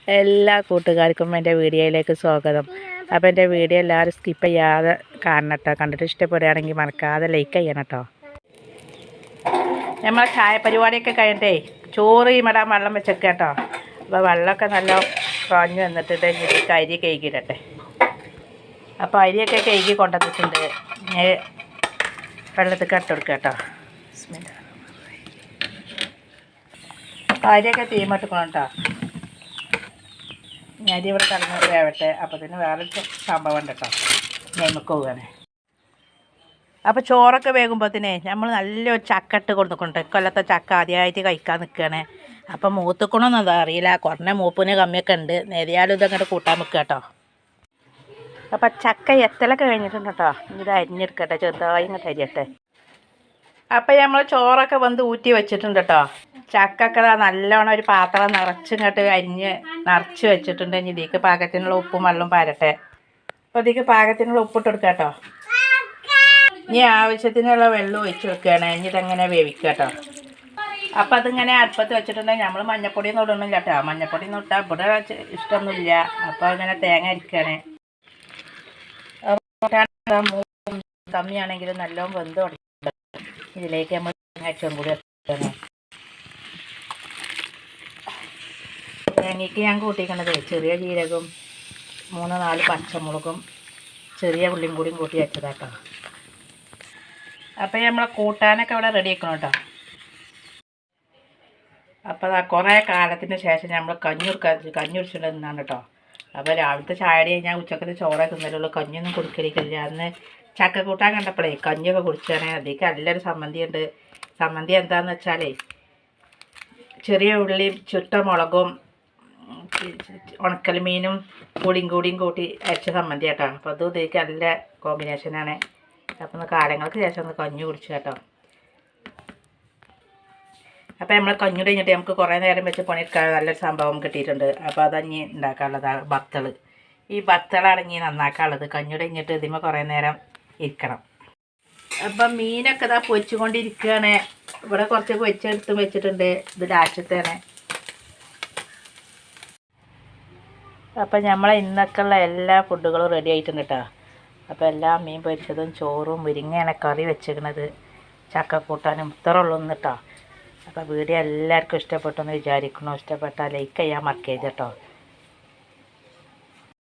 എല്ലാ കൂട്ടുകാർക്കും എൻ്റെ വീഡിയോയിലേക്ക് സ്വാഗതം. അപ്പോൾ എൻ്റെ വീഡിയോ എല്ലാവരും സ്കിപ്പ് ചെയ്യാതെ കാണണം കേട്ടോ. കണ്ടിട്ട് ഇഷ്ടപ്പെടുകയാണെങ്കിൽ മറക്കാതെ ലൈക്ക് ചെയ്യണം കേട്ടോ. നമ്മൾ ചായ പരിപാടിയൊക്കെ കഴിഞ്ഞിട്ടേ ചോറ് ഇടാൻ വെള്ളം വെച്ചേക്കാം കേട്ടോ. അപ്പോൾ വെള്ളമൊക്കെ നല്ല കുറഞ്ഞു വന്നിട്ടുണ്ട്. ഇതിലേക്ക് അരി കഴുകിയിടട്ടെ. അപ്പോൾ അരിയൊക്കെ കഴുകി കൊണ്ടുവന്നിട്ടുണ്ട്. വെള്ളത്തിൽ ഇട്ട് കൊടുക്കുക കേട്ടോ. അരിയൊക്കെ തീമട്ടിക്കണം കേട്ടോ. അരി ഇവിടെ കടന്ന് വേവട്ടെ. അപ്പോൾ തന്നെ വേറൊരു സംഭവം ഉണ്ട് കേട്ടോ. നെയ്മക്ക് പോവുകയാണ്. അപ്പോൾ ചോറൊക്കെ വേകുമ്പോഴത്തേനെ നമ്മൾ നല്ലൊരു ചക്ക ഇട്ട് കൊടുക്കുന്നുണ്ട്. കൊല്ലത്തെ ചക്ക ആദ്യമായിട്ട് കഴിക്കാൻ നിൽക്കുകയാണ്. അപ്പം മൂത്തുക്കണമെന്ന് അത് അറിയില്ല. കുറഞ്ഞ മൂപ്പിന് കമ്മിയൊക്കെ ഉണ്ട്. നേരിയാലും ഇതങ്ങോട്ട് കൂട്ടാൻ നിൽക്കുക കേട്ടോ. അപ്പം ചക്ക എത്തലൊക്കെ കഴിഞ്ഞിട്ടുണ്ട് കേട്ടോ. ഇത് അരിഞ്ഞെടുക്കട്ടെ. ചെറുതായി ഇങ്ങോട്ട് അരിയട്ടെ. അപ്പം നമ്മൾ ചോറൊക്കെ വന്ന് ഊറ്റി വെച്ചിട്ടുണ്ട് കേട്ടോ. ചക്കൊക്കെ നല്ലോണം ഒരു പാത്രം നിറച്ചിങ്ങോട്ട് നിറച്ച് വെച്ചിട്ടുണ്ട്. ഇനി ഇതിലേക്ക് പാകത്തിനുള്ള ഉപ്പും വെള്ളവും പാരട്ടെ. അപ്പോൾ ഇതിലേക്ക് പാകത്തിനുള്ള ഉപ്പിട്ട് കൊടുക്കുക കേട്ടോ. ഇനി ആവശ്യത്തിനുള്ള വെള്ളം ഒഴിച്ച് വെക്കുകയാണ്. ഇനി ഇതെങ്ങനെ വേവിക്കുക കേട്ടോ. അപ്പം അതിങ്ങനെ അടുപ്പത്ത് വെച്ചിട്ടുണ്ടെങ്കിൽ നമ്മൾ മഞ്ഞപ്പൊടിയൊന്നും ഇടണില്ല കേട്ടോ. മഞ്ഞപ്പൊടിയൊന്നും ഇട്ടാൽ ഇവിടെ ഇഷ്ടമൊന്നുമില്ല. അപ്പോൾ അങ്ങനെ തേങ്ങ അരിക്കുകയാണ്. കമ്മിയാണെങ്കിലും നല്ലോണം വെന്ത് തുടങ്ങി. ഇതിലേക്ക് നമ്മൾ അരിച്ചും കൂടി വെക്കണം. തേങ്ങയ്ക്ക് ഞാൻ കൂട്ടിക്കണത് ചെറിയ ജീരകവും 3-4 പച്ചമുളകും ചെറിയ ഉള്ളിയും കൂടിയും കൂട്ടി വെച്ചതാട്ടോ. അപ്പോൾ നമ്മളെ കൂട്ടാനൊക്കെ ഇവിടെ റെഡി ആക്കണം കേട്ടോ. അപ്പോൾ കുറേ കാലത്തിന് ശേഷം നമ്മൾ കഞ്ഞി കുടിച്ചിട്ട് നിന്നാണ് കേട്ടോ. അപ്പോൾ രാവിലത്തെ ചായ കഴിഞ്ഞാൽ ഉച്ചക്കത്തെ ചോറൊക്കെ തിന്നലുള്ളൂ. കഞ്ഞിയൊന്നും കുടിക്കലില്ല. അന്ന് ചക്ക കൂട്ടാൻ കണ്ടപ്പോഴേ കഞ്ഞിയൊക്കെ കുടിച്ചാണ്. അതിലേക്ക് നല്ലൊരു സമ്മന്തി ഉണ്ട്. സമ്മന്തി എന്താണെന്ന് വെച്ചാലേ ചെറിയ ഉള്ളിയും ചുട്ട മുളകും ഉണക്കൽ മീനും കൂടിയും കൂട്ടി അരച്ച സമ്മന്തി കേട്ടോ. അപ്പോൾ അതും ഇതിലേക്ക് നല്ല കോമ്പിനേഷനാണ്. അപ്പോൾ ഒന്ന് കാലങ്ങൾക്ക് ശേഷം ഒന്ന് കഞ്ഞി കുടിച്ചു കേട്ടോ. അപ്പോൾ നമ്മൾ കഞ്ഞി കഴിഞ്ഞിട്ട് നമുക്ക് കുറേ നേരം വെച്ച് പണിയെടുക്കാൻ നല്ലൊരു സംഭവം കിട്ടിയിട്ടുണ്ട്. അപ്പോൾ അതഞ്ഞി ഉണ്ടാക്കാനുള്ളതാണ് ബത്തൾ. ഈ ബത്തളാണെങ്കിൽ നന്നാക്കാനുള്ളത്. കഞ്ഞി കഴിഞ്ഞിട്ട് ഇതിന്മേൽ കുറേ നേരം ഇരിക്കണം. അപ്പം മീനൊക്കെ ഇതാ പൊരിച്ചുകൊണ്ടിരിക്കുകയാണ്. ഇവിടെ കുറച്ച് പൊരിച്ചെടുത്ത് വെച്ചിട്ടുണ്ട്. ഇത് ലാസ്റ്റത്തെയാണ്. അപ്പം നമ്മളെ ഇന്നൊക്കെയുള്ള എല്ലാ ഫുഡുകളും റെഡി ആയിട്ടുണ്ട് കേട്ടോ. അപ്പോൾ എല്ലാം മീൻ പൊരിച്ചതും ചോറും മുരിങ്ങയാണ് കറി വെച്ചിരിക്കുന്നത്. ചക്കക്കൂട്ടാനും ഇത്രയുള്ളൂ കേട്ടോ. അപ്പോൾ വീഡിയോ എല്ലാവർക്കും ഇഷ്ടപ്പെട്ടെന്ന് വിചാരിക്കണം. ഇഷ്ടപ്പെട്ടാൽ ലൈക്ക് ചെയ്യാൻ മറക്കരുത് കേട്ടോ.